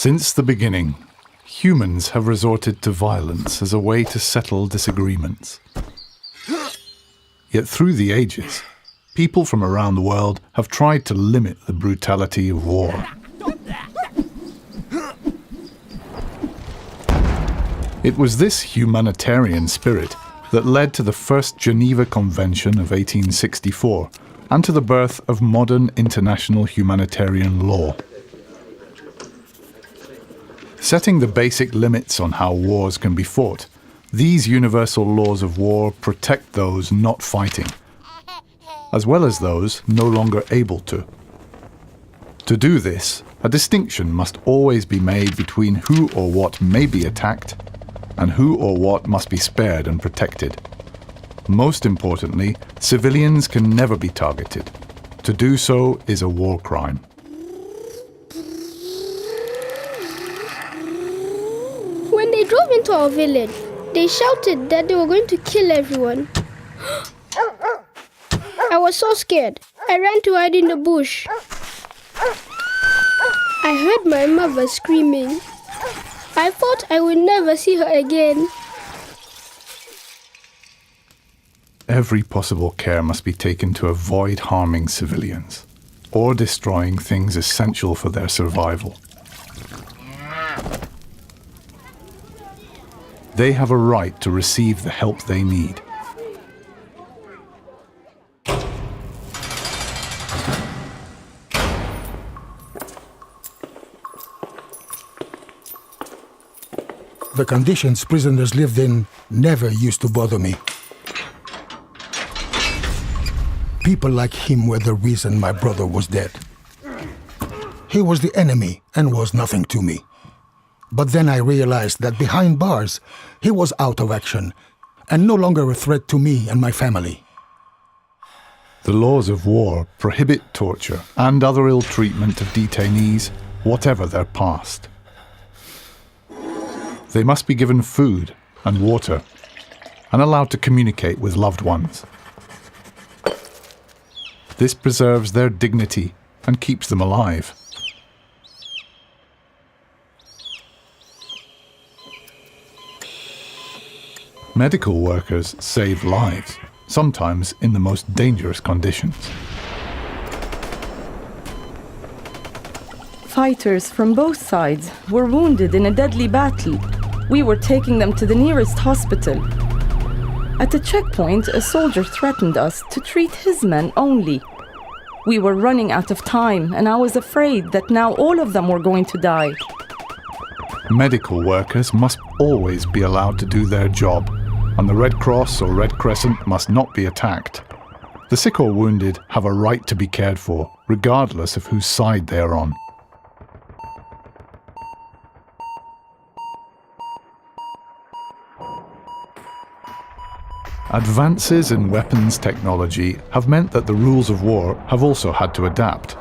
Since the beginning, humans have resorted to violence as a way to settle disagreements. Yet through the ages, people from around the world have tried to limit the brutality of war. It was this humanitarian spirit that led to the first Geneva Convention of 1864 and to the birth of modern international humanitarian law. Setting the basic limits on how wars can be fought, these universal laws of war protect those not fighting, as well as those no longer able to. To do this, a distinction must always be made between who or what may be attacked and who or what must be spared and protected. Most importantly, civilians can never be targeted. To do so is a war crime. When they drove into our village, they shouted that they were going to kill everyone. I was so scared. I ran to hide in the bush. I heard my mother screaming. I thought I would never see her again. Every possible care must be taken to avoid harming civilians or destroying things essential for their survival. They have a right to receive the help they need. The conditions prisoners lived in never used to bother me. People like him were the reason my brother was dead. He was the enemy and was nothing to me. But then I realized that behind bars, he was out of action and no longer a threat to me and my family. The laws of war prohibit torture and other ill treatment of detainees, whatever their past. They must be given food and water and allowed to communicate with loved ones. This preserves their dignity and keeps them alive. Medical workers save lives, sometimes in the most dangerous conditions. Fighters from both sides were wounded in a deadly battle. We were taking them to the nearest hospital. At a checkpoint, a soldier threatened us to treat his men only. We were running out of time, and I was afraid that now all of them were going to die. Medical workers must always be allowed to do their job, and the Red Cross or Red Crescent must not be attacked. The sick or wounded have a right to be cared for, regardless of whose side they are on. Advances in weapons technology have meant that the rules of war have also had to adapt.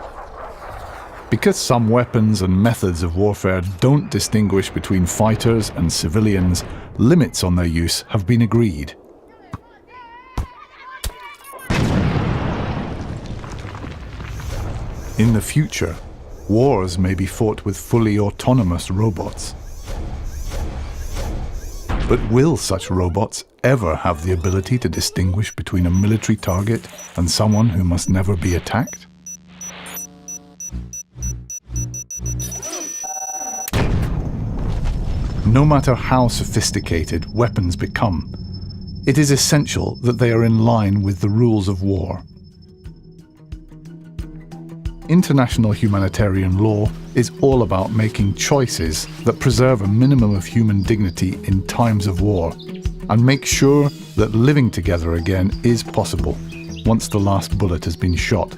Because some weapons and methods of warfare don't distinguish between fighters and civilians, limits on their use have been agreed. In the future, wars may be fought with fully autonomous robots. But will such robots ever have the ability to distinguish between a military target and someone who must never be attacked? No matter how sophisticated weapons become, it is essential that they are in line with the rules of war. International humanitarian law is all about making choices that preserve a minimum of human dignity in times of war and make sure that living together again is possible once the last bullet has been shot.